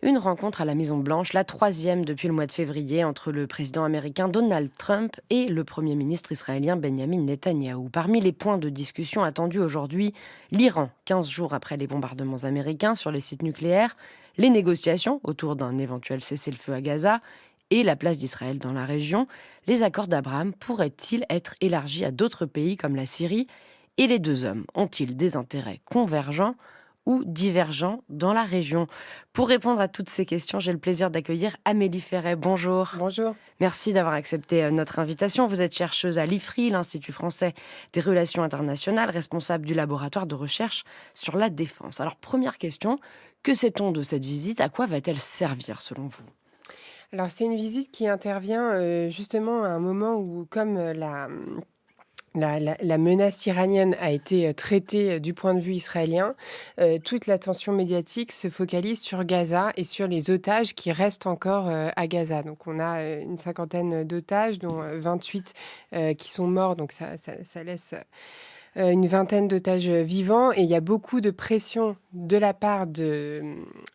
Une rencontre à la Maison-Blanche, la troisième depuis le mois de février, entre le président américain Donald Trump et le Premier ministre israélien Benjamin Netanyahou. Parmi les points de discussion attendus aujourd'hui, l'Iran, 15 jours après les bombardements américains sur les sites nucléaires, les négociations autour d'un éventuel cessez-le-feu à Gaza et la place d'Israël dans la région. Les accords d'Abraham pourraient-ils être élargis à d'autres pays comme la Syrie? Et les deux hommes ont-ils des intérêts convergents ou divergents dans la région? Pour répondre à toutes ces questions, j'ai le plaisir d'accueillir Amélie Ferret. Bonjour. Bonjour. Merci d'avoir accepté notre invitation. Vous êtes chercheuse à l'IFRI, l'Institut français des relations internationales, responsable du laboratoire de recherche sur la défense. Alors, première question, que sait-on de cette visite? À quoi va-t-elle servir selon vous? Alors, c'est une visite qui intervient justement à un moment où, comme la menace iranienne a été traitée du point de vue israélien, toute l'attention médiatique se focalise sur Gaza et sur les otages qui restent encore à Gaza. Donc, on a une cinquantaine d'otages, dont 28 qui sont morts. Donc, ça laisse une vingtaine d'otages vivants, et il y a beaucoup de pression de la part de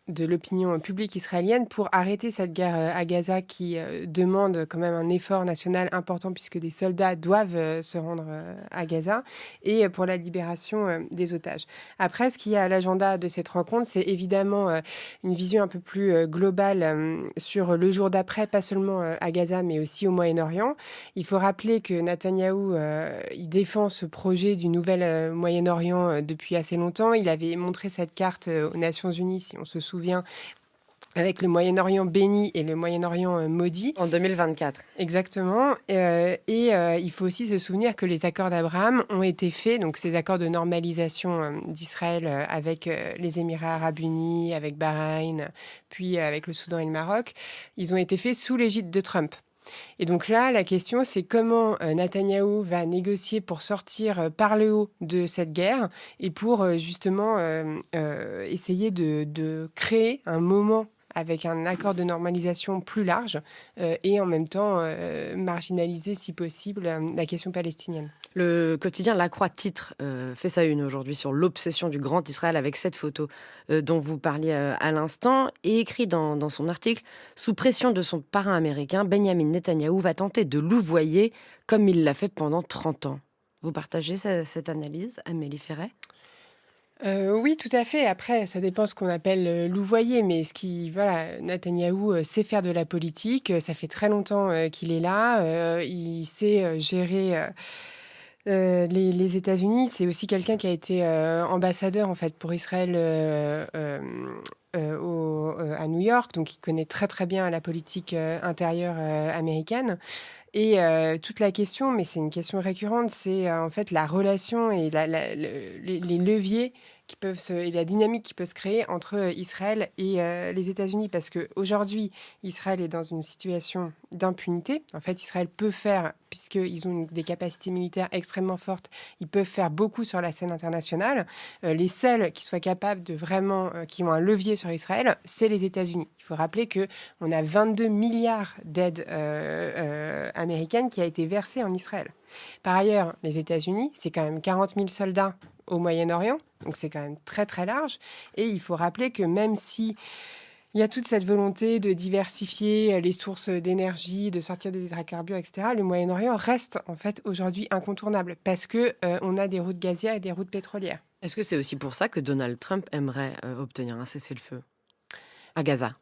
l'opinion publique israélienne pour arrêter cette guerre à Gaza qui demande quand même un effort national important puisque des soldats doivent se rendre à Gaza, et pour la libération des otages. Après, ce qu'il y a à l'agenda de cette rencontre, c'est évidemment une vision un peu plus globale sur le jour d'après, pas seulement à Gaza, mais aussi au Moyen-Orient. Il faut rappeler que Netanyahou, il défend ce projet du nouvel Moyen-Orient depuis assez longtemps. Il avait montré cette carte aux Nations Unies, si on se souvient, avec le Moyen-Orient béni et le Moyen-Orient maudit. En 2024. Exactement. Il faut aussi se souvenir que les accords d'Abraham ont été faits, donc ces accords de normalisation d'Israël avec les Émirats arabes unis, avec Bahreïn, puis avec le Soudan et le Maroc, ils ont été faits sous l'égide de Trump. Et donc là, la question, c'est comment Netanyahou va négocier pour sortir par le haut de cette guerre et pour justement essayer de créer un moment avec un accord de normalisation plus large et en même temps marginaliser, si possible, la question palestinienne. Le quotidien La Croix titre fait sa une aujourd'hui sur l'obsession du grand Israël avec cette photo dont vous parliez à l'instant, et écrit dans son article: sous pression de son parrain américain, Benjamin Netanyahou va tenter de louvoyer comme il l'a fait pendant 30 ans. Vous partagez cette analyse, Amélie Ferret? Oui, tout à fait. Après, ça dépend ce qu'on appelle louvoyer, mais voilà, Netanyahou sait faire de la politique. Ça fait très longtemps qu'il est là. Il sait gérer les États-Unis. C'est aussi quelqu'un qui a été ambassadeur en fait pour Israël à New York, donc il connaît très très bien la politique intérieure américaine. Et toute la question, mais c'est une question récurrente, c'est en fait la relation et les leviers et la dynamique qui peut se créer entre Israël et les États-Unis. Parce qu'aujourd'hui, Israël est dans une situation d'impunité. En fait, Israël peut faire, puisqu'ils ont des capacités militaires extrêmement fortes, ils peuvent faire beaucoup sur la scène internationale. Les seuls qui soient capables de vraiment, qui ont un levier sur Israël, c'est les États-Unis. Il faut rappeler qu'on a 22 milliards d'aides américaines qui a été versée en Israël. Par ailleurs, les États-Unis, c'est quand même 40 000 soldats au Moyen-Orient, donc c'est quand même très très large. Et il faut rappeler que même si il y a toute cette volonté de diversifier les sources d'énergie, de sortir des hydrocarbures, etc., le Moyen-Orient reste en fait aujourd'hui incontournable parce que on a des routes gazières et des routes pétrolières. Est-ce que c'est aussi pour ça que Donald Trump aimerait obtenir un cessez-le-feu à Gaza?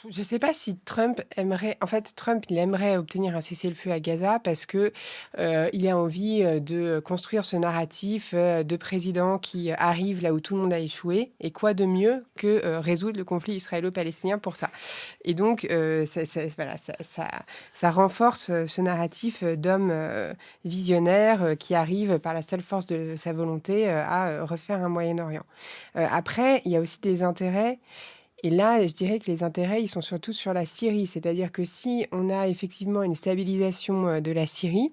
Je ne sais pas si Trump aimerait. En fait, Trump, il aimerait obtenir un cessez-le-feu à Gaza parce que il a envie de construire ce narratif de président qui arrive là où tout le monde a échoué. Et quoi de mieux que résoudre le conflit israélo-palestinien pour ça. Et donc, voilà, ça renforce ce narratif d'homme visionnaire qui arrive par la seule force de sa volonté à refaire un Moyen-Orient. Après, il y a aussi des intérêts. Et là, je dirais que les intérêts, ils sont surtout sur la Syrie. C'est-à-dire que si on a effectivement une stabilisation de la Syrie,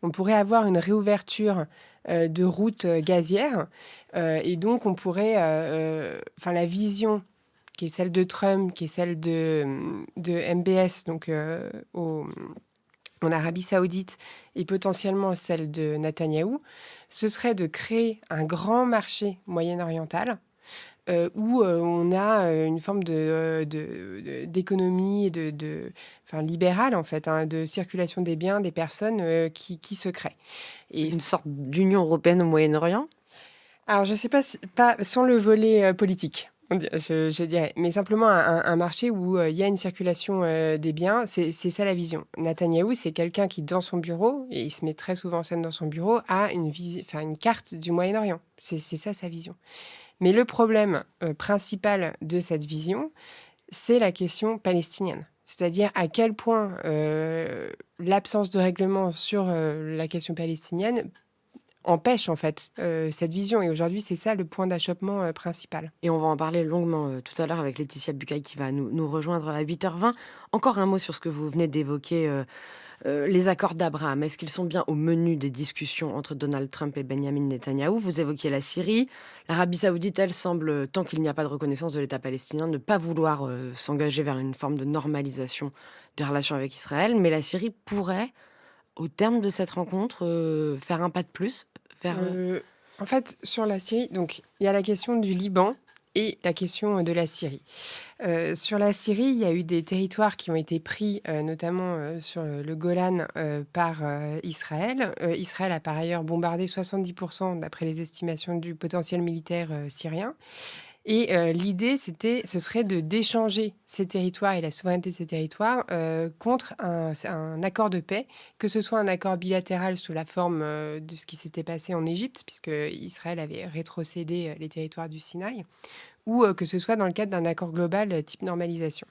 on pourrait avoir une réouverture de routes gazières. Et donc, on pourrait... Enfin, la vision qui est celle de Trump, qui est celle de MBS, donc en Arabie Saoudite, et potentiellement celle de Netanyahou, ce serait de créer un grand marché moyen-oriental où on a une forme d'économie et enfin, libérale, en fait, hein, de circulation des biens, des personnes qui se crée. Et Une sorte d'Union européenne au Moyen-Orient? alors, je ne sais pas, pas sans le volet politique, je dirais, mais simplement un marché où il y a une circulation des biens, c'est ça la vision. Netanyahou, c'est quelqu'un qui, dans son bureau, et il se met très souvent en scène dans son bureau, a enfin, une carte du Moyen-Orient. C'est ça sa vision. Mais le problème principal de cette vision, c'est la question palestinienne. C'est-à-dire à quel point l'absence de règlement sur la question palestinienne empêche en fait cette vision. Et aujourd'hui, c'est ça le point d'achoppement principal. Et on va en parler longuement tout à l'heure avec Laetitia Bucaille qui va nous rejoindre à 8h20. Encore un mot sur ce que vous venez d'évoquer, les accords d'Abraham. Est-ce qu'ils sont bien au menu des discussions entre Donald Trump et Benjamin Netanyahou? Vous évoquiez la Syrie. L'Arabie saoudite, elle, semble, tant qu'il n'y a pas de reconnaissance de l'État palestinien, ne pas vouloir s'engager vers une forme de normalisation des relations avec Israël. Mais la Syrie pourrait, au terme de cette rencontre, faire un pas de plus vers... Euh, En fait, sur la Syrie, donc il y a la question du Liban et la question de la Syrie. Sur la Syrie, il y a eu des territoires qui ont été pris, notamment sur le Golan, par Israël. Israël a par ailleurs bombardé 70%, d'après les estimations, du potentiel militaire syrien. Et l'idée, ce serait d'échanger ces territoires et la souveraineté de ces territoires contre un accord de paix, que ce soit un accord bilatéral sous la forme de ce qui s'était passé en Égypte, puisque Israël avait rétrocédé les territoires du Sinaï, ou que ce soit dans le cadre d'un accord global type normalisation.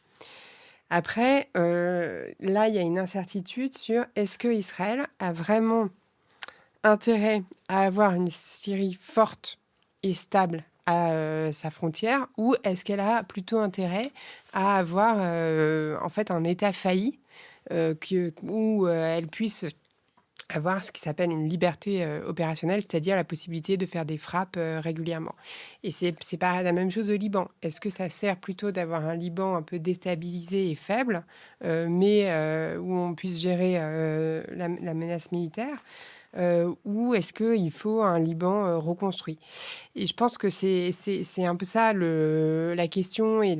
Après, là, il y a une incertitude sur est-ce que Israël a vraiment intérêt à avoir une Syrie forte et stable à sa frontière, ou est-ce qu'elle a plutôt intérêt à avoir en fait un État failli où elle puisse avoir ce qui s'appelle une liberté opérationnelle, c'est-à-dire la possibilité de faire des frappes régulièrement. Et c'est pas la même chose au Liban. Est-ce que ça sert plutôt d'avoir un Liban un peu déstabilisé et faible, mais où on puisse gérer la menace militaire, ou est-ce qu'il faut un Liban reconstruit? Et je pense que c'est un peu ça la question, et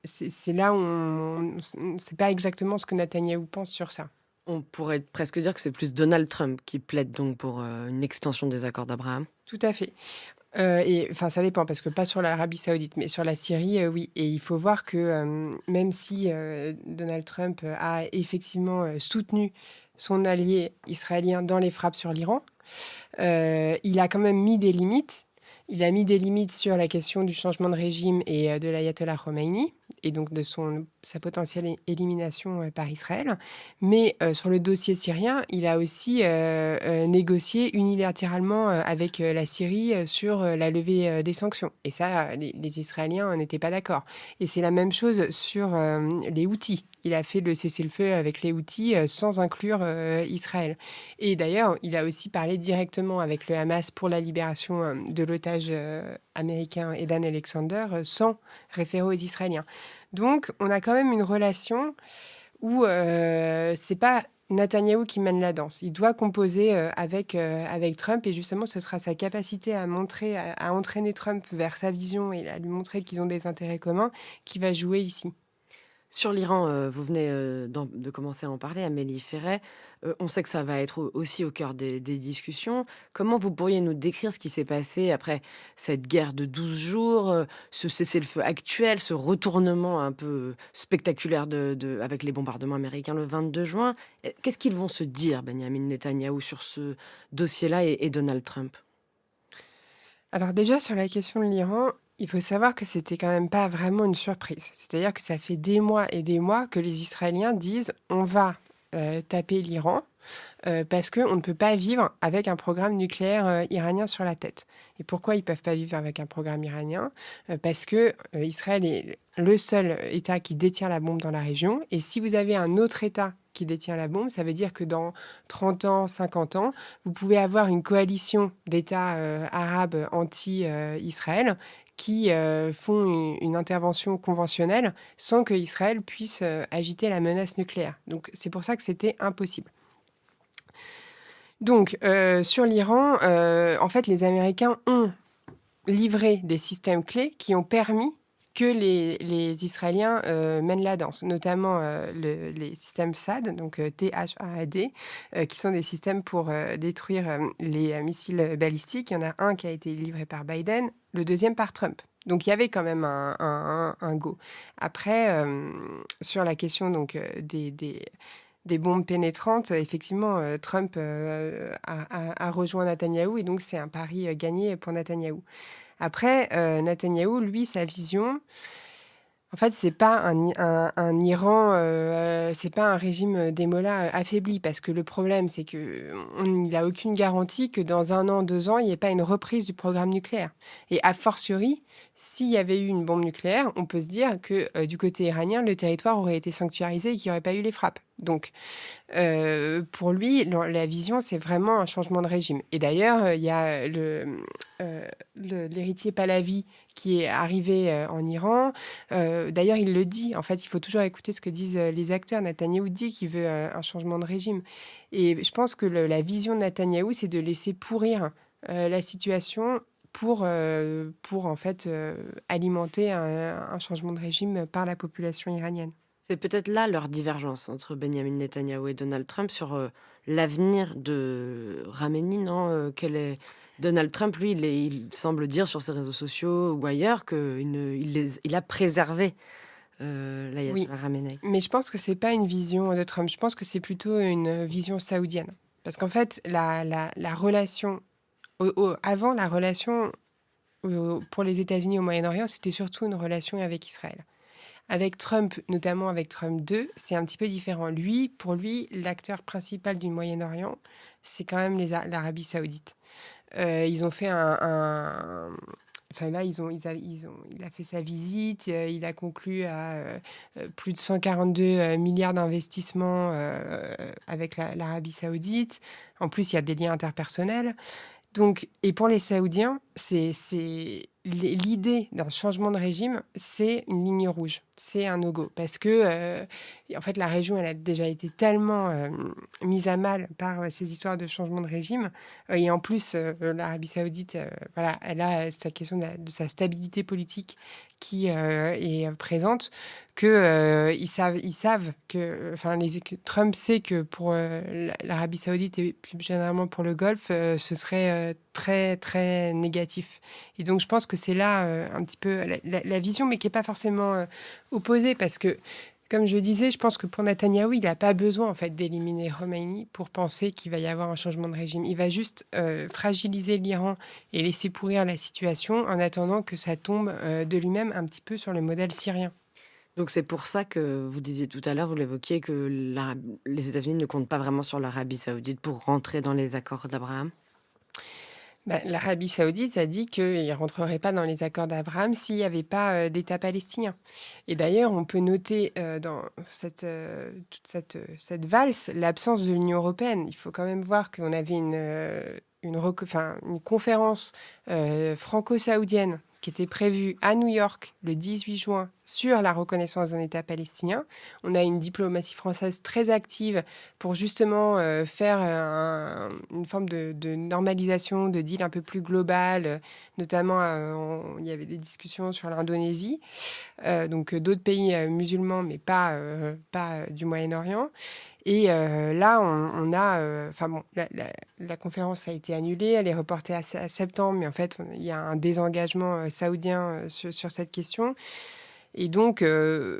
c'est là où on ne sait pas exactement ce que Netanyahou pense sur ça. On pourrait presque dire que c'est plus Donald Trump qui plaide donc pour une extension des accords d'Abraham. Tout à fait. Et enfin, ça dépend, parce que pas sur l'Arabie Saoudite, mais sur la Syrie, oui. Et il faut voir que même si Donald Trump a effectivement soutenu son allié israélien dans les frappes sur l'Iran, il a quand même mis des limites. Il a mis des limites sur la question du changement de régime et de l'ayatollah Khomeini, et donc de sa potentielle élimination par Israël. Mais sur le dossier syrien, il a aussi négocié unilatéralement avec la Syrie sur la levée des sanctions. Et ça, les Israéliens n'étaient pas d'accord. Et c'est la même chose sur les Houthis. Il a fait le cessez-le-feu avec les Houthis sans inclure Israël. Et d'ailleurs, il a aussi parlé directement avec le Hamas pour la libération de l'otage américain Edan Alexander sans référer aux Israéliens. Donc, on a quand même une relation où c'est pas Netanyahou qui mène la danse. Il doit composer avec Trump, et justement, ce sera sa capacité à entraîner Trump vers sa vision et à lui montrer qu'ils ont des intérêts communs qui va jouer ici. Sur l'Iran, vous venez de commencer à en parler, Amélie Ferret. On sait que ça va être aussi au cœur des discussions. Comment vous pourriez nous décrire ce qui s'est passé après cette guerre de 12 jours, ce cessez-le-feu actuel, ce retournement un peu spectaculaire avec les bombardements américains le 22 juin? Qu'est-ce qu'ils vont se dire, Benjamin Netanyahou, sur ce dossier-là et Donald Trump? Alors déjà, sur la question de l'Iran, il faut savoir que c'était quand même pas vraiment une surprise. C'est-à-dire que ça fait des mois et des mois que les Israéliens disent on va taper l'Iran parce qu'on ne peut pas vivre avec un programme nucléaire iranien sur la tête. Et pourquoi ils ne peuvent pas vivre avec un programme iranien? Parce que Israël est le seul État qui détient la bombe dans la région. Et si vous avez un autre État qui détient la bombe, ça veut dire que dans 30 ans, 50 ans, vous pouvez avoir une coalition d'États arabes anti-Israël qui font une intervention conventionnelle sans que Israël puisse agiter la menace nucléaire. Donc c'est pour ça que c'était impossible. Donc sur l'Iran, en fait, les Américains ont livré des systèmes clés qui ont permis que les Israéliens mènent la danse, notamment les systèmes THAAD, donc THAAD, qui sont des systèmes pour détruire les missiles balistiques. Il y en a un qui a été livré par Biden, le deuxième par Trump. Donc il y avait quand même un go. Après, sur la question donc, des bombes pénétrantes, effectivement, Trump a rejoint Netanyahou et donc c'est un pari gagné pour Netanyahou. Après, Netanyahou, lui, sa vision, en fait, c'est pas un Iran, c'est pas un régime des mollahs affaibli. Parce que le problème, c'est qu'il a aucune garantie que dans 1 an, 2 ans, il y ait pas une reprise du programme nucléaire. Et a fortiori, s'il y avait eu une bombe nucléaire, on peut se dire que du côté iranien, le territoire aurait été sanctuarisé et qu'il n'y aurait pas eu les frappes. Donc, pour lui, la vision, c'est vraiment un changement de régime. Et d'ailleurs, il y a l'héritier Pahlavi qui est arrivé en Iran. D'ailleurs, il le dit. En fait, il faut toujours écouter ce que disent les acteurs. Netanyahou dit qu'il veut un changement de régime. Et je pense que la vision de Netanyahou, c'est de laisser pourrir la situation pour en fait, alimenter un changement de régime par la population iranienne. C'est peut-être là leur divergence entre Benjamin Netanyahou et Donald Trump sur l'avenir de Khamenei, non Donald Trump, lui, il semble dire sur ses réseaux sociaux ou ailleurs qu'il a préservé Oui, l'ayatollah Khamenei. mais je pense que c'est pas une vision de Trump. Je pense que c'est plutôt une vision saoudienne. Parce qu'en fait, la relation, avant la relation pour les États-Unis au Moyen-Orient, c'était surtout une relation avec Israël. Avec Trump, notamment avec Trump 2, c'est un petit peu différent. Lui, pour lui, l'acteur principal du Moyen-Orient, c'est quand même l'Arabie Saoudite. Ils ont fait enfin là, il a fait sa visite, il a conclu à plus de 142 milliards d'investissements avec l'Arabie Saoudite. En plus, il y a des liens interpersonnels. Donc, et pour les Saoudiens, l'idée d'un changement de régime, c'est une ligne rouge, c'est un no-go. Parce que, en fait, la région, elle a déjà été tellement mise à mal par ces histoires de changement de régime. Et en plus, l'Arabie Saoudite, voilà, elle a sa question de sa stabilité politique qui est présente, que ils savent que, enfin, que Trump sait que pour l'Arabie Saoudite et plus généralement pour le Golfe, ce serait très très négatif. Et donc je pense que c'est là un petit peu la vision, mais qui est pas forcément opposée, parce que comme je disais, je pense que pour Netanyahou, il n'a pas besoin en fait d'éliminer Khomeini pour penser qu'il va y avoir un changement de régime. Il va juste fragiliser l'Iran et laisser pourrir la situation en attendant que ça tombe de lui-même un petit peu sur le modèle syrien. Donc c'est pour ça que vous disiez tout à l'heure, vous l'évoquiez, que les États-Unis ne comptent pas vraiment sur l'Arabie Saoudite pour rentrer dans les accords d'Abraham. Bah, l'Arabie Saoudite a dit qu'il ne rentrerait pas dans les accords d'Abraham s'il n'y avait pas d'État palestinien. Et d'ailleurs, on peut noter dans toute cette valse l'absence de l'Union européenne. Il faut quand même voir qu'on avait une conférence franco-saoudienne qui était prévue à New York le 18 juin sur la reconnaissance d'un État palestinien. On a une diplomatie française très active pour justement faire une forme de normalisation, de deal un peu plus global. Notamment, il y avait des discussions sur l'Indonésie, donc d'autres pays musulmans, mais pas du Moyen-Orient. Et là, on a... Enfin bon, la conférence a été annulée, elle est reportée à septembre, mais en fait, il y a un désengagement saoudien sur cette question. Et donc, enfin,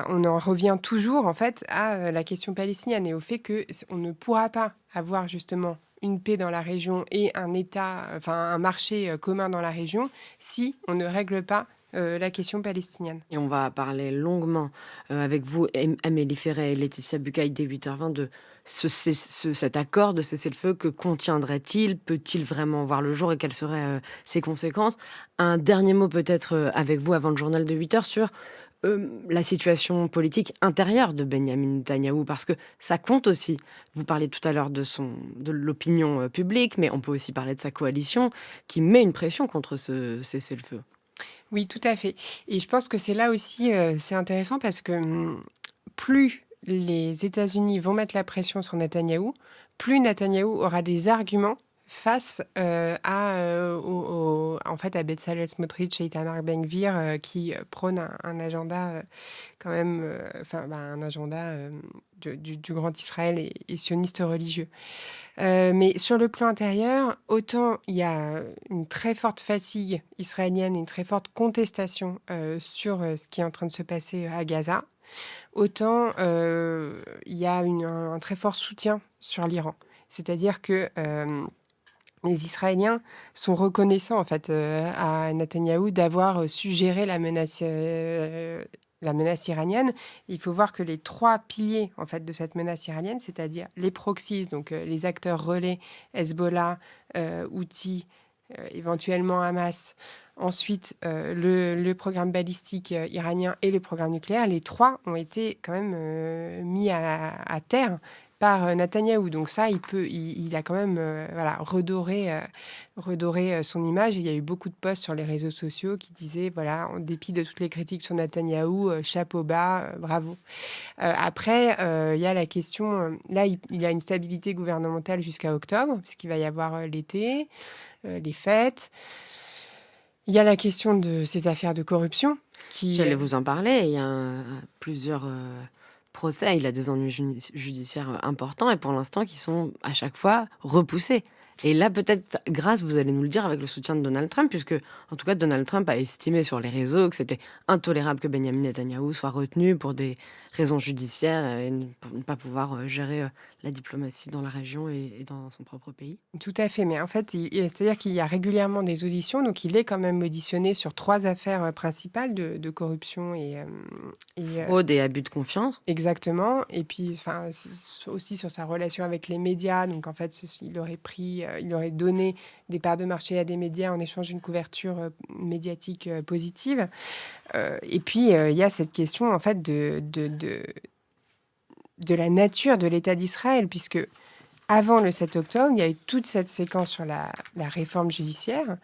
on en revient toujours en fait à la question palestinienne et au fait que on ne pourra pas avoir justement une paix dans la région et un État, enfin un marché commun dans la région si on ne règle pas la question palestinienne. Et on va parler longuement avec vous, Amélie Ferret et Laetitia Bucaille, dès 8h20, de cet accord de cessez-le-feu. Que contiendrait-il? Peut-il vraiment voir le jour et quelles seraient ses conséquences? Un dernier mot peut-être avec vous avant le journal de 8h sur la situation politique intérieure de Benyamin Netanyahou, parce que ça compte aussi. Vous parlez tout à l'heure de l'opinion publique, mais on peut aussi parler de sa coalition qui met une pression contre ce cessez-le-feu. Oui, tout à fait. Et je pense que c'est là aussi, c'est intéressant parce que plus les États-Unis vont mettre la pression sur Netanyahou, plus Netanyahou aura des arguments face en fait, à Bezalel Smotrich et Itamar Ben-Gvir qui prônent un agenda quand même, un agenda du Grand Israël et sioniste religieux. Mais sur le plan intérieur, autant il y a une très forte fatigue israélienne et une très forte contestation sur ce qui est en train de se passer à Gaza, autant il y a un très fort soutien sur l'Iran. C'est-à-dire que les Israéliens sont reconnaissants en fait à Netanyahou d'avoir su gérer la menace iranienne. Il faut voir que les trois piliers en fait de cette menace iranienne, c'est-à-dire les proxies, donc les acteurs relais, Hezbollah, Houthi, éventuellement Hamas, ensuite le programme balistique iranien et le programme nucléaire, les trois ont été quand même mis à terre par Netanyahou. Donc ça, il a quand même redoré son image. Il y a eu beaucoup de posts sur les réseaux sociaux qui disaient, voilà, en dépit de toutes les critiques sur Netanyahou, chapeau bas, bravo. Après, il y a la question, là, il a une stabilité gouvernementale jusqu'à octobre, puisqu'il va y avoir l'été, les fêtes. Il y a la question de ces affaires de corruption qui... J'allais vous en parler. Il y a plusieurs procès. Il a des ennuis judiciaires importants et pour l'instant qui sont à chaque fois repoussés. Et là, peut-être, grâce, vous allez nous le dire, avec le soutien de Donald Trump, puisque, en tout cas, Donald Trump a estimé sur les réseaux que c'était intolérable que Benjamin Netanyahou soit retenu pour des raisons judiciaires et pour ne pas pouvoir gérer la diplomatie dans la région et dans son propre pays. Tout à fait, mais en fait, c'est-à-dire qu'il y a régulièrement des auditions, donc il est quand même auditionné sur 3 affaires principales de corruption Fraude et abus de confiance. exactement. Et puis, aussi sur sa relation avec les médias. Donc, en fait, il aurait donné des parts de marché à des médias en échange d'une couverture médiatique positive. Et puis, il y a cette question, en fait, de la nature de l'État d'Israël, puisque avant le 7 octobre, il y a eu toute cette séquence sur la réforme judiciaire,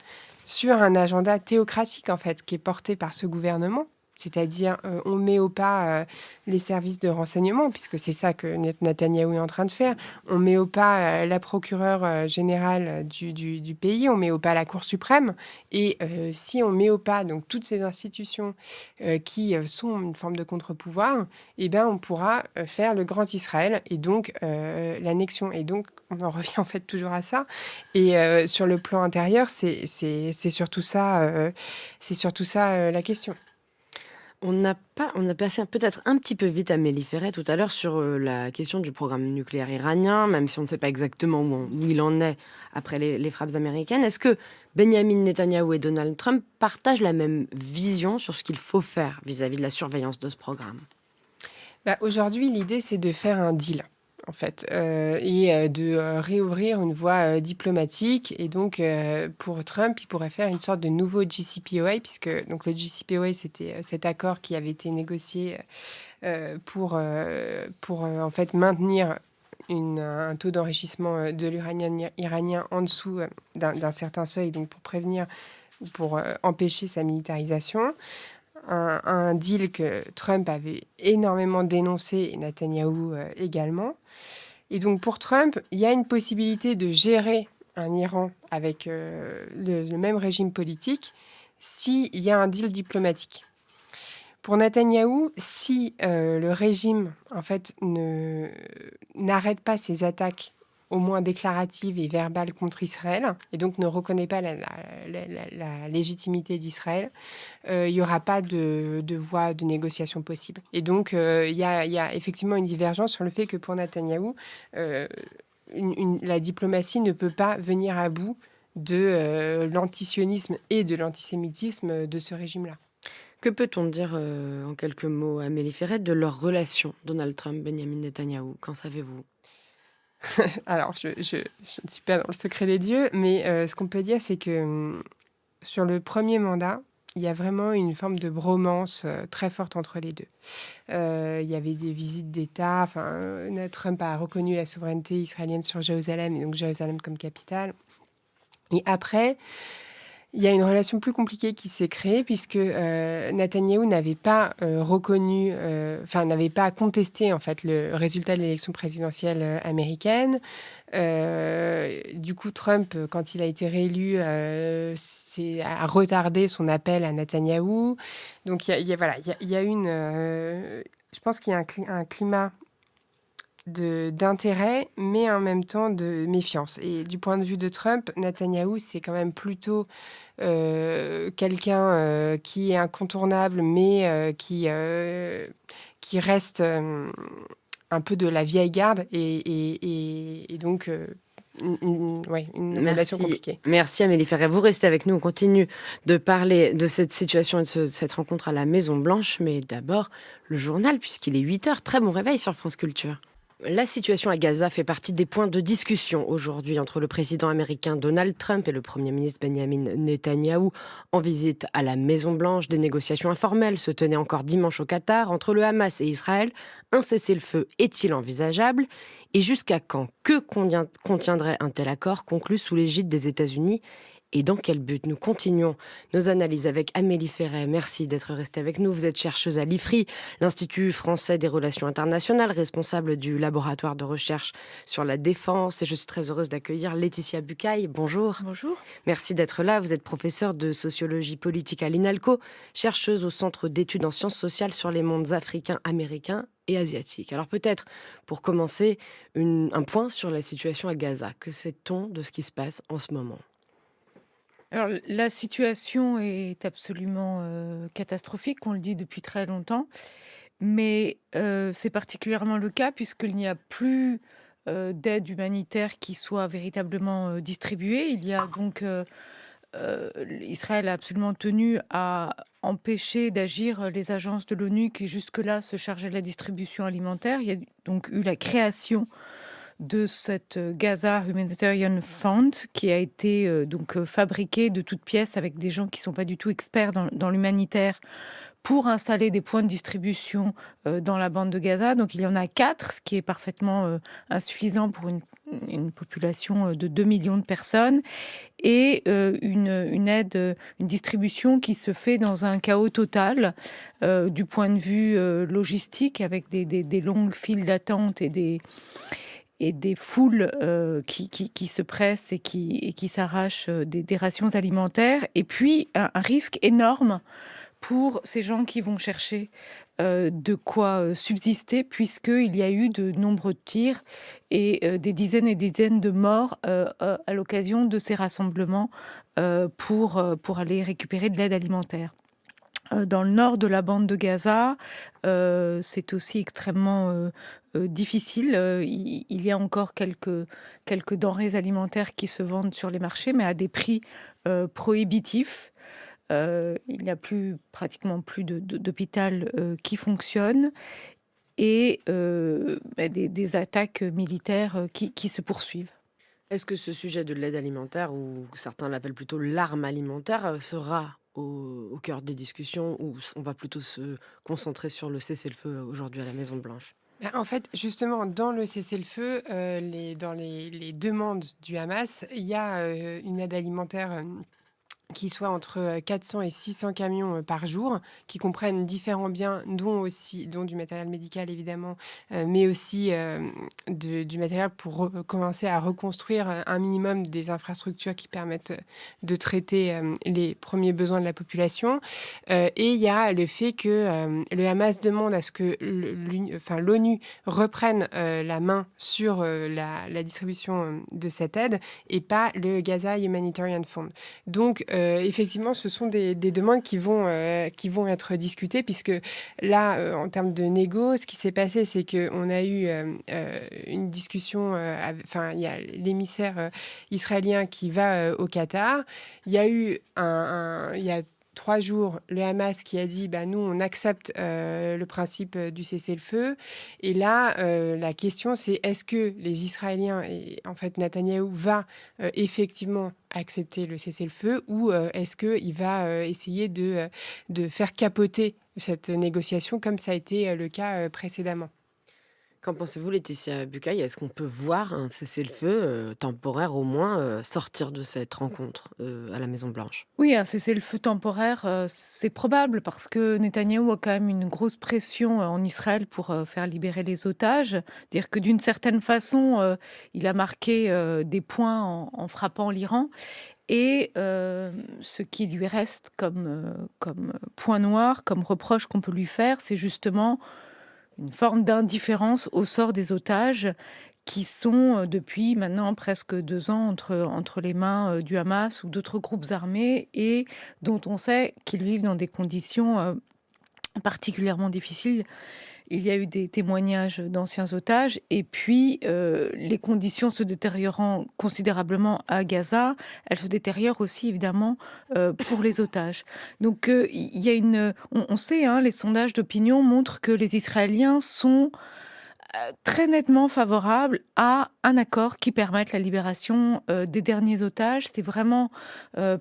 sur un agenda théocratique, en fait, qui est porté par ce gouvernement. C'est-à-dire, on met au pas les services de renseignement, puisque c'est ça que Netanyahou est en train de faire. On met au pas la procureure générale du pays, on met au pas la Cour suprême. Et si on met au pas donc, toutes ces institutions qui sont une forme de contre-pouvoir, eh ben, on pourra faire le Grand Israël et donc l'annexion. Et donc, on en revient en fait toujours à ça. Et sur le plan intérieur, c'est surtout ça, la question. On a passé peut-être un petit peu vite à melliférer tout à l'heure sur la question du programme nucléaire iranien, même si on ne sait pas exactement où il en est après les frappes américaines. Est-ce que Benjamin Netanyahou et Donald Trump partagent la même vision sur ce qu'il faut faire vis-à-vis de la surveillance de ce programme? Aujourd'hui, l'idée, c'est de faire un deal, en fait, et de réouvrir une voie diplomatique. Et donc, pour Trump, il pourrait faire une sorte de nouveau JCPOA, puisque donc, le JCPOA, c'était cet accord qui avait été négocié pour en fait, maintenir un taux d'enrichissement de l'uranien iranien en dessous d'un certain seuil, donc pour prévenir ou pour empêcher sa militarisation. Un deal que Trump avait énormément dénoncé et Netanyahou également. Et donc pour Trump, il y a une possibilité de gérer un Iran avec le même régime politique s'il y a un deal diplomatique. Pour Netanyahou, si le régime en fait n'arrête pas ses attaques au moins déclaratives et verbales contre Israël, et donc ne reconnaît pas la légitimité d'Israël, il n'y aura pas de voie de négociation possible. Et donc, il y a effectivement une divergence sur le fait que pour Netanyahou, la diplomatie ne peut pas venir à bout de l'antisionisme et de l'antisémitisme de ce régime-là. Que peut-on dire en quelques mots, Amélie Ferret, de leur relation, Donald Trump, Benjamin Netanyahou? Qu'en savez-vous? Alors, je ne suis pas dans le secret des dieux, mais ce qu'on peut dire, c'est que sur le premier mandat, il y a vraiment une forme de bromance très forte entre les deux. Il y avait des visites d'État. Trump a reconnu la souveraineté israélienne sur Jérusalem, et donc Jérusalem comme capitale. Et après, Il y a une relation plus compliquée qui s'est créée puisque, Netanyahou n'avait pas, reconnu, n'avait pas contesté, en fait, le résultat de l'élection présidentielle, américaine. Du coup, Trump, quand il a été réélu, a retardé son appel à Netanyahou. Donc il y a une, je pense qu'il y a un climat d'intérêt, mais en même temps de méfiance. Et du point de vue de Trump, Netanyahou, c'est quand même plutôt quelqu'un qui est incontournable, mais qui reste un peu de la vieille garde et donc une relation Merci. compliquée. Merci Amélie Ferret. Vous restez avec nous. On continue de parler de cette situation et de cette rencontre à la Maison Blanche. Mais d'abord, le journal, puisqu'il est 8 heures. Très bon réveil sur France Culture. La situation à Gaza fait partie des points de discussion aujourd'hui entre le président américain Donald Trump et le Premier ministre Benjamin Netanyahou en visite à la Maison-Blanche. Des négociations informelles se tenaient encore dimanche au Qatar entre le Hamas et Israël. Un cessez-le-feu est-il envisageable? Et jusqu'à quand? Que contiendrait un tel accord conclu sous l'égide des États-Unis? Et dans quel but? Nous continuons nos analyses avec Amélie Ferret. Merci d'être restée avec nous. Vous êtes chercheuse à l'IFRI, l'Institut français des relations internationales, responsable du laboratoire de recherche sur la défense. Et je suis très heureuse d'accueillir Laetitia Bucaille. Bonjour. Bonjour. Merci d'être là. Vous êtes professeure de sociologie politique à l'INALCO, chercheuse au Centre d'études en sciences sociales sur les mondes africains, américains et asiatiques. Alors peut-être, pour commencer, un point sur la situation à Gaza. Que sait-on de ce qui se passe en ce moment? Alors, la situation est absolument catastrophique, on le dit depuis très longtemps, mais c'est particulièrement le cas puisqu'il n'y a plus d'aide humanitaire qui soit véritablement distribuée. Il y a donc Israël a absolument tenu à empêcher d'agir les agences de l'ONU qui jusque-là se chargeaient de la distribution alimentaire. Il y a donc eu la création de cette Gaza Humanitarian Fund qui a été fabriquée de toutes pièces avec des gens qui ne sont pas du tout experts dans l'humanitaire pour installer des points de distribution dans la bande de Gaza. Donc il y en a 4, ce qui est parfaitement insuffisant pour une population de 2 millions de personnes, et une aide, une distribution qui se fait dans un chaos total du point de vue logistique, avec des longues files d'attente et des foules qui se pressent et qui s'arrachent des rations alimentaires. Et puis, un risque énorme pour ces gens qui vont chercher de quoi subsister, puisqu'il y a eu de nombreux tirs et des dizaines et des dizaines de morts à l'occasion de ces rassemblements pour aller récupérer de l'aide alimentaire. Dans le nord de la bande de Gaza, c'est aussi extrêmement difficile. Il y a encore quelques denrées alimentaires qui se vendent sur les marchés, mais à des prix prohibitifs. Il n'y a pratiquement plus d'hôpital qui fonctionne, et des attaques militaires qui se poursuivent. Est-ce que ce sujet de l'aide alimentaire, ou certains l'appellent plutôt l'arme alimentaire, sera au cœur des discussions, ou on va plutôt se concentrer sur le cessez-le-feu aujourd'hui à la Maison-Blanche? Bah, en fait, justement, dans le cessez-le-feu, dans les demandes du Hamas, il y a une aide alimentaire qui soit entre 400 et 600 camions par jour, qui comprennent différents biens, dont du matériel médical évidemment, mais aussi du matériel pour commencer à reconstruire un minimum des infrastructures qui permettent de traiter les premiers besoins de la population. Et il y a le fait que le Hamas demande à ce que l'ONU reprenne la main sur la distribution de cette aide, et pas le Gaza Humanitarian Fund. Donc, effectivement, ce sont des demandes qui vont être discutées, puisque là, en termes de négo, ce qui s'est passé, c'est qu'on a eu une discussion, il y a l'émissaire israélien qui va au Qatar. Il y a eu il y a 3 jours, le Hamas qui a dit nous, on accepte le principe du cessez-le-feu. Et là, la question, c'est est-ce que les Israéliens, et en fait Netanyahou, va effectivement accepter le cessez-le-feu, ou est-ce qu'il va essayer de faire capoter cette négociation comme ça a été le cas précédemment? Qu'en pensez-vous, Laetitia Bucaille? Est-ce qu'on peut voir un cessez-le-feu temporaire au moins sortir de cette rencontre à la Maison-Blanche? Oui, un cessez-le-feu temporaire, c'est probable parce que Netanyahou a quand même une grosse pression, en Israël pour, faire libérer les otages. Dire que d'une certaine façon, il a marqué, des points en frappant l'Iran et ce qui lui reste comme point noir, comme reproche qu'on peut lui faire, c'est justement une forme d'indifférence au sort des otages qui sont, depuis maintenant presque 2 ans entre les mains, du Hamas ou d'autres groupes armés et dont on sait qu'ils vivent dans des conditions, particulièrement difficiles. Il y a eu des témoignages d'anciens otages et puis, les conditions se détériorant considérablement à Gaza, elles se détériorent aussi évidemment, pour les otages. Donc, il y a on sait, hein, les sondages d'opinion montrent que les Israéliens sont très nettement favorable à un accord qui permette la libération, des derniers otages. C'est vraiment,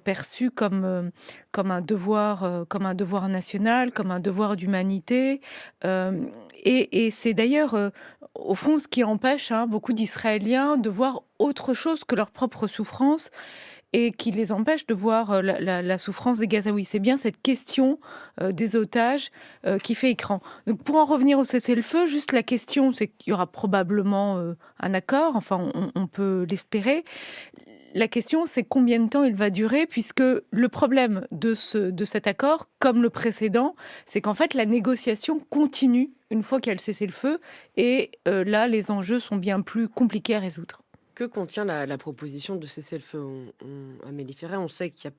perçu comme un devoir national, comme un devoir d'humanité, hem et c'est d'ailleurs, au fond, ce qui empêche, hein, beaucoup d'Israéliens de voir autre chose que leur propre souffrance et qui les empêche de voir, la souffrance des Gazaouis. C'est bien cette question, des otages, qui fait écran. Donc pour en revenir au cessez-le-feu, juste la question, c'est qu'il y aura probablement, un accord, enfin on peut l'espérer. La question, c'est combien de temps il va durer puisque le problème de cet accord, comme le précédent, c'est qu'en fait la négociation continue une fois qu'il y a le cessez-le-feu et là les enjeux sont bien plus compliqués à résoudre. Que contient la proposition de cessez-le-feu? Amélie Ferret, on sait qu'il y a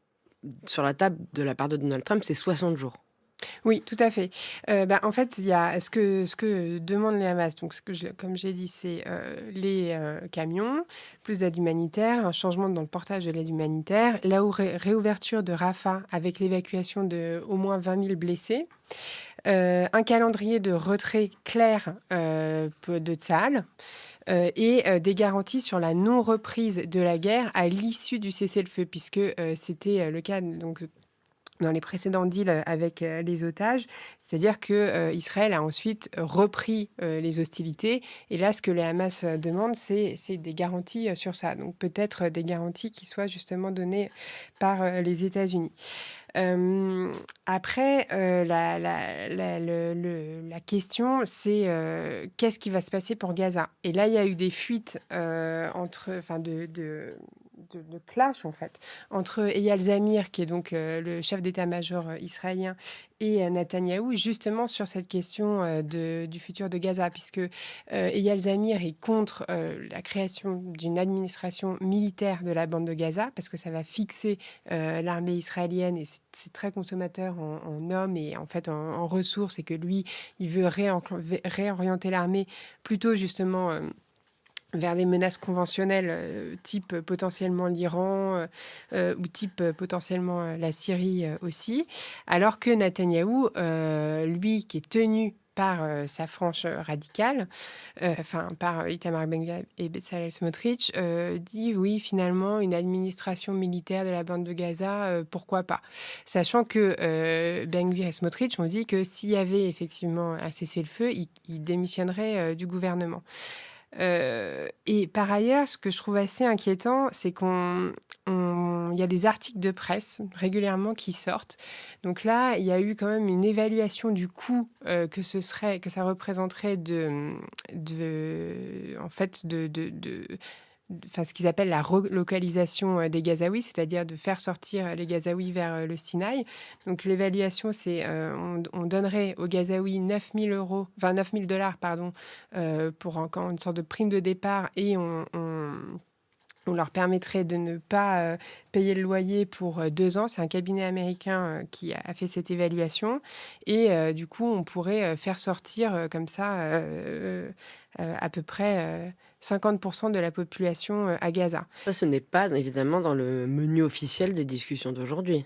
sur la table de la part de Donald Trump, c'est 60 jours. Oui, tout à fait. En fait, il y a ce que demandent les Hamas, donc comme j'ai dit, c'est, les, camions, plus d'aide humanitaire, un changement dans le portage de l'aide humanitaire, la réouverture de Rafah avec l'évacuation de au moins 20 000 blessés, un calendrier de retrait clair, de Tsahal, et des garanties sur la non-reprise de la guerre à l'issue du cessez-le-feu puisque, c'était, le cas donc dans les précédents deals avec les otages, c'est-à-dire que Israël a ensuite repris les hostilités. Et là, ce que les Hamas demandent, c'est des garanties sur ça. Donc peut-être des garanties qui soient justement données par les États-Unis. Après, la question, c'est qu'est-ce qui va se passer pour Gaza? Et là, il y a eu des fuites enfin de clash en fait entre Eyal Zamir, qui est donc le chef d'état-major israélien, et Netanyahou, justement sur cette question du futur de Gaza, puisque Eyal Zamir est contre la création d'une administration militaire de la bande de Gaza, parce que ça va fixer l'armée israélienne, et c'est très consommateur en hommes et en fait en ressources, et que lui, il veut réorienter l'armée plutôt justement vers des menaces conventionnelles, type potentiellement l'Iran, ou type potentiellement la Syrie aussi. Alors que Netanyahou, lui, qui est tenu par sa frange radicale, enfin par Itamar Ben-Gvir et Bezalel Smotrich, dit oui, finalement, une administration militaire de la bande de Gaza, pourquoi pas? Sachant que Ben-Gvir et Smotrich ont dit que s'il y avait effectivement un cessez-le-feu, ils démissionneraient du gouvernement. Et par ailleurs, ce que je trouve assez inquiétant, c'est il y a des articles de presse régulièrement qui sortent. Donc là, il y a eu quand même une évaluation du coût que ça représenterait en fait, enfin, ce qu'ils appellent la relocalisation des Gazaouis, c'est-à-dire de faire sortir les Gazaouis vers le Sinaï. Donc l'évaluation, c'est on donnerait aux Gazaouis 9 000 $, pardon, pour encore une sorte de prime de départ, et on leur permettrait de ne pas payer le loyer pour 2 ans. C'est un cabinet américain qui a fait cette évaluation. Et du coup, on pourrait faire sortir comme ça à peu près 50% de la population à Gaza. Ça, ce n'est pas évidemment dans le menu officiel des discussions d'aujourd'hui.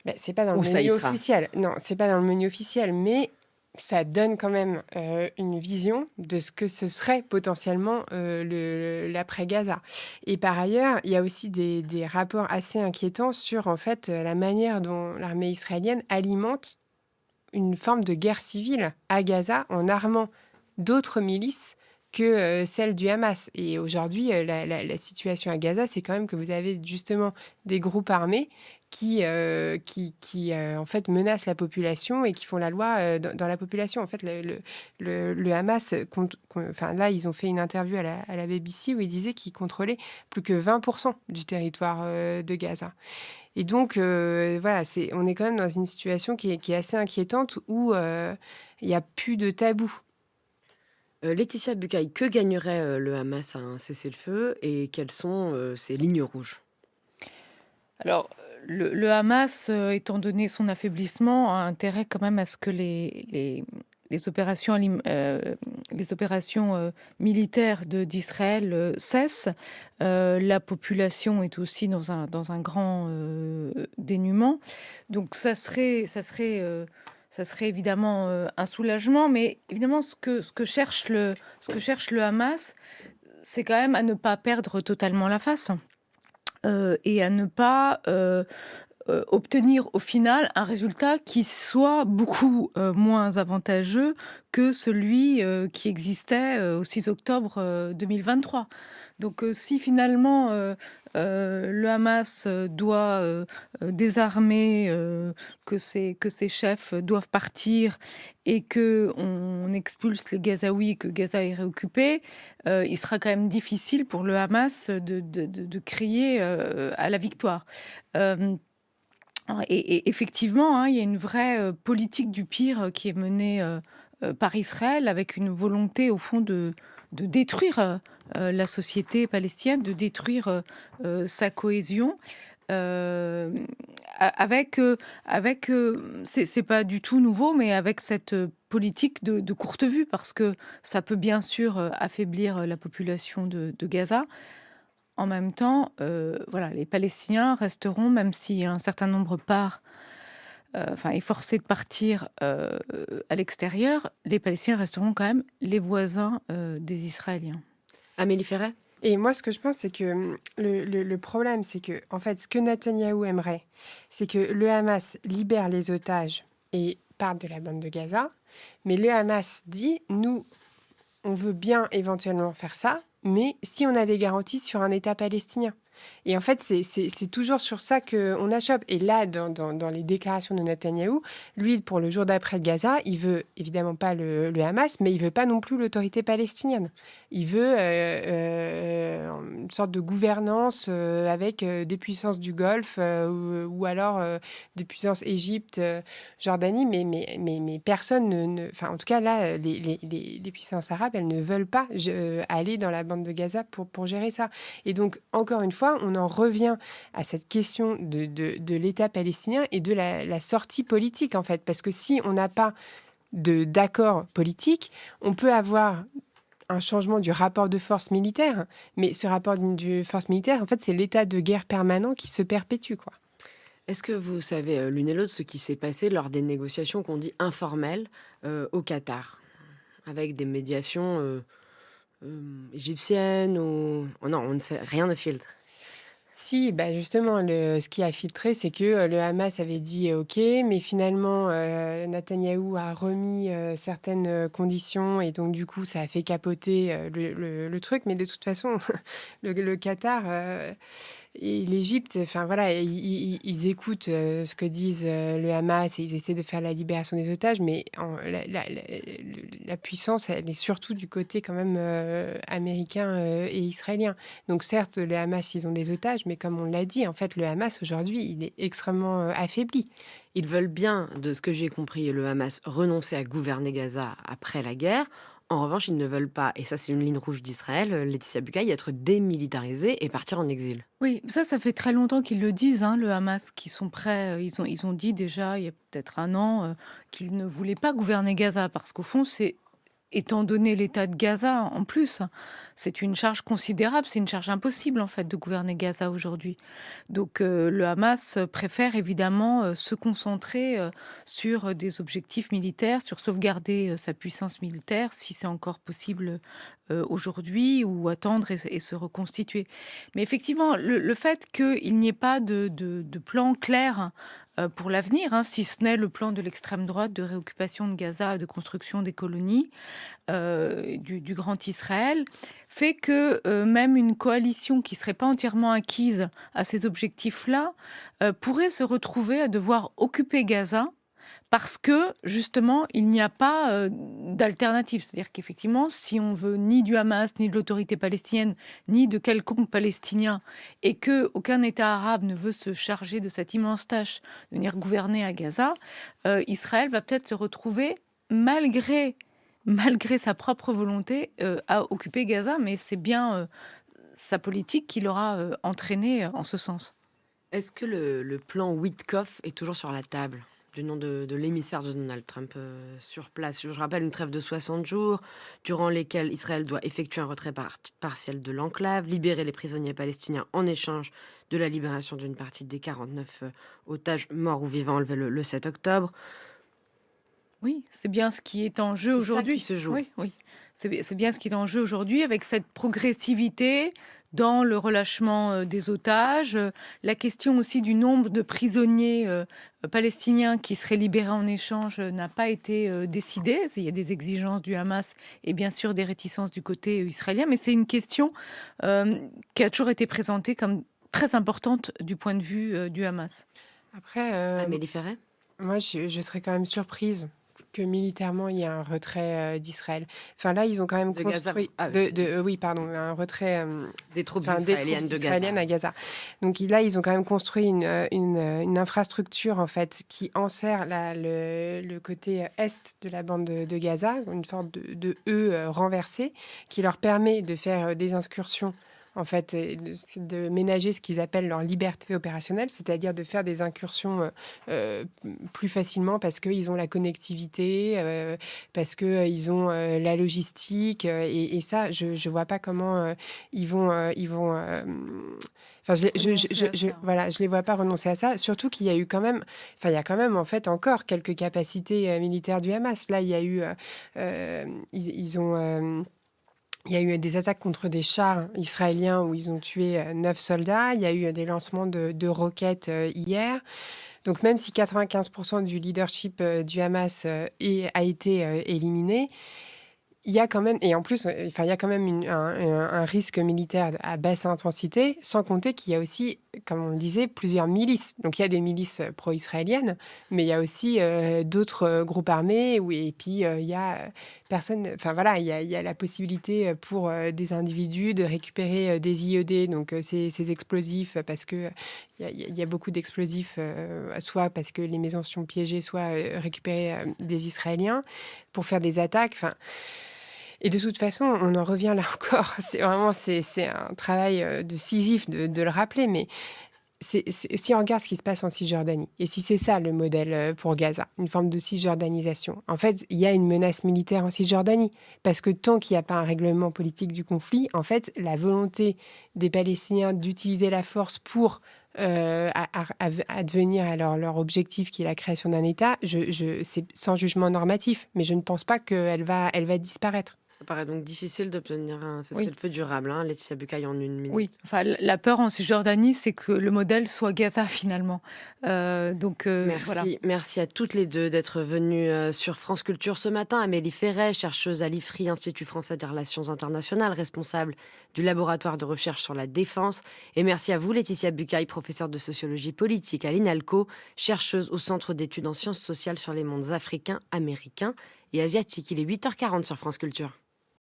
Ben, c'est pas dans le Où ça y menu sera. officiel. Non, c'est pas dans le menu officiel, mais ça donne quand même une vision de ce que ce serait potentiellement l'après-Gaza. Et par ailleurs, il y a aussi des rapports assez inquiétants sur en fait la manière dont l'armée israélienne alimente une forme de guerre civile à Gaza en armant d'autres milices que celle du Hamas. Et aujourd'hui, la situation à Gaza, c'est quand même que vous avez justement des groupes armés qui en fait, menacent la population et qui font la loi dans la population. En fait, le Hamas, enfin, là, ils ont fait une interview à la BBC où ils disaient qu'ils contrôlaient plus que 20% du territoire de Gaza. Et donc, voilà, on est quand même dans une situation qui est assez inquiétante où il n'y a plus de tabou. Laetitia Bucaille, que gagnerait le Hamas à un cessez-le-feu et quelles sont ses lignes rouges? Alors, le Hamas, étant donné son affaiblissement, a intérêt quand même à ce que les opérations, militaires d'Israël cessent. La population est aussi dans un grand dénuement. Donc, ça serait évidemment un soulagement, mais évidemment, ce que cherche le Hamas, c'est quand même à ne pas perdre totalement la face. Et à ne pas obtenir au final un résultat qui soit beaucoup moins avantageux que celui qui existait au 6 octobre 2023. Donc si finalement le Hamas doit désarmer, que ses chefs doivent partir et que on expulse les Gazaouis, que Gaza est réoccupé, il sera quand même difficile pour le Hamas de crier à la victoire. Et effectivement, hein, il y a une vraie politique du pire qui est menée par Israël avec une volonté au fond de détruire la société palestinienne, de détruire sa cohésion. euh, c'est pas du tout nouveau, mais avec cette politique de courte vue, parce que ça peut bien sûr affaiblir la population de Gaza. En même temps, voilà, les Palestiniens resteront, même si un certain nombre part, enfin, est forcé de partir à l'extérieur, les Palestiniens resteront quand même les voisins des Israéliens. Amélie Ferret? Et moi, ce que je pense, c'est que le problème, c'est que, en fait, ce que Netanyahou aimerait, c'est que le Hamas libère les otages et parte de la bande de Gaza. Mais le Hamas dit, nous, on veut bien éventuellement faire ça, mais si on a des garanties sur un État palestinien. Et en fait, c'est toujours sur ça qu'on achoppe. Et là, dans les déclarations de Netanyahou, lui, pour le jour d'après Gaza, il veut évidemment pas le Hamas, mais il veut pas non plus l'autorité palestinienne. Il veut une sorte de gouvernance avec des puissances du Golfe ou alors des puissances Égypte, Jordanie, mais personne enfin, en tout cas, là, les puissances arabes, elles ne veulent pas aller dans la bande de Gaza pour gérer ça. Et donc, encore une fois, on en revient à cette question de l'État palestinien et de la sortie politique, en fait. Parce que si on n'a pas d'accord politique, on peut avoir un changement du rapport de force militaire, mais ce rapport de force militaire, en fait, c'est l'état de guerre permanent qui se perpétue, quoi. Est-ce que vous savez l'une et l'autre ce qui s'est passé lors des négociations qu'on dit informelles au Qatar, avec des médiations égyptiennes ou... Oh non, on ne sait, rien ne filtre. Si, bah justement, ce qui a filtré, c'est que le Hamas avait dit OK, mais finalement, Netanyahou a remis certaines conditions et donc du coup, ça a fait capoter le truc. Mais de toute façon, le Qatar et l'Égypte, enfin voilà, ils écoutent ce que disent le Hamas et ils essaient de faire la libération des otages, mais la puissance, elle est surtout du côté quand même américain et israélien. Donc certes, le Hamas, ils ont des otages, mais comme on l'a dit, en fait, le Hamas, aujourd'hui, il est extrêmement affaibli. Ils veulent bien, de ce que j'ai compris, le Hamas renoncer à gouverner Gaza après la guerre. En revanche, ils ne veulent pas, et ça c'est une ligne rouge d'Israël, Laetitia Bucaille, être démilitarisé et partir en exil. Oui, ça fait très longtemps qu'ils le disent, hein, le Hamas, qu'ils sont prêts. Ils ont dit déjà, il y a peut-être un an, qu'ils ne voulaient pas gouverner Gaza, parce qu'au fond, étant donné l'état de Gaza, en plus, c'est une charge considérable, c'est une charge impossible en fait de gouverner Gaza aujourd'hui. Donc le Hamas préfère évidemment se concentrer sur des objectifs militaires, sur sauvegarder sa puissance militaire, si c'est encore possible aujourd'hui, ou attendre et se reconstituer. Mais effectivement, le fait qu'il n'y ait pas de plan clair pour l'avenir, hein, si ce n'est le plan de l'extrême droite de réoccupation de Gaza et de construction des colonies du Grand Israël, fait que même une coalition qui ne serait pas entièrement acquise à ces objectifs-là pourrait se retrouver à devoir occuper Gaza parce que, justement, il n'y a pas d'alternative. C'est-à-dire qu'effectivement, si on veut ni du Hamas, ni de l'autorité palestinienne, ni de quelconque Palestinien, et qu'aucun État arabe ne veut se charger de cette immense tâche de venir gouverner à Gaza, Israël va peut-être se retrouver, malgré sa propre volonté, à occuper Gaza. Mais c'est bien sa politique qui l'aura entraîné en ce sens. Est-ce que le plan Witkoff est toujours sur la table, du nom de l'émissaire de Donald Trump sur place? Je rappelle une trêve de 60 jours, durant lesquels Israël doit effectuer un retrait partiel de l'enclave, libérer les prisonniers palestiniens en échange de la libération d'une partie des 49 otages morts ou vivants enlevés le 7 octobre. Oui, c'est bien ce qui est en jeu C'est ça aujourd'hui. qui se joue. Oui, oui. C'est bien ce qui est en jeu aujourd'hui, avec cette progressivité dans le relâchement des otages, la question aussi du nombre de prisonniers palestiniens qui seraient libérés en échange n'a pas été décidée. Il y a des exigences du Hamas et bien sûr des réticences du côté israélien, mais c'est une question qui a toujours été présentée comme très importante du point de vue du Hamas. Après, Amélie Ferret? moi, je serais quand même surprise que militairement, il y ait un retrait d'Israël. Enfin, là, ils ont quand même De Gaza. construit... Ah, oui, pardon, un retrait... des troupes Enfin, des troupes israéliennes de israéliennes Gaza. à Gaza. Donc là, ils ont quand même construit une infrastructure en fait qui enserre le côté est de la bande de Gaza, une sorte de E renversé, qui leur permet de faire des incursions en fait, et de ménager ce qu'ils appellent leur liberté opérationnelle, c'est-à-dire de faire des incursions plus facilement parce qu'ils ont la connectivité, parce qu'ils ont la logistique, et ça, je ne vois pas comment ils vont... Enfin, Renoncer à ça. voilà, je les vois pas renoncer à ça. Surtout qu'il y a eu quand même, enfin, il y a quand même en fait encore quelques capacités militaires du Hamas. Là, il y a eu, ils ont, il y a eu des attaques contre des chars israéliens où ils ont tué 9 soldats. Il y a eu des lancements de roquettes hier. Donc même si 95% du leadership du Hamas a été éliminé, il y a quand même, et en plus, enfin, il y a quand même un risque militaire à basse intensité, sans compter qu'il y a aussi, comme on le disait, plusieurs milices. Donc il y a des milices pro-israéliennes, mais il y a aussi d'autres groupes armés, et puis il y a personne, enfin voilà, il y a la possibilité pour des individus de récupérer des IED, donc ces explosifs, parce que il y a beaucoup d'explosifs, soit parce que les maisons sont piégées, soit récupérés des Israéliens pour faire des attaques. Enfin. Et de toute façon, on en revient là encore. C'est vraiment c'est un travail de Sisyphe de le rappeler, mais si on regarde ce qui se passe en Cisjordanie, et si c'est ça le modèle pour Gaza, une forme de cisjordanisation, en fait, il y a une menace militaire en Cisjordanie, parce que tant qu'il n'y a pas un règlement politique du conflit, en fait, la volonté des Palestiniens d'utiliser la force pour advenir à leur objectif qui est la création d'un État, c'est sans jugement normatif, mais je ne pense pas qu'elle va disparaître. Ça paraît donc difficile d'obtenir un Oui. cessez-le-feu durable, hein, Laetitia Bucaille, en une minute. Oui, enfin, la peur en Cisjordanie, c'est que le modèle soit Gaza finalement. Merci, Voilà. merci à toutes les deux d'être venues sur France Culture ce matin. Amélie Ferret, chercheuse à l'IFRI, Institut français des relations internationales, responsable du laboratoire de recherche sur la défense. Et merci à vous, Laetitia Bucaille, professeure de sociologie politique à l'INALCO, chercheuse au Centre d'études en sciences sociales sur les mondes africains, américains et asiatiques. Il est 8h40 sur France Culture.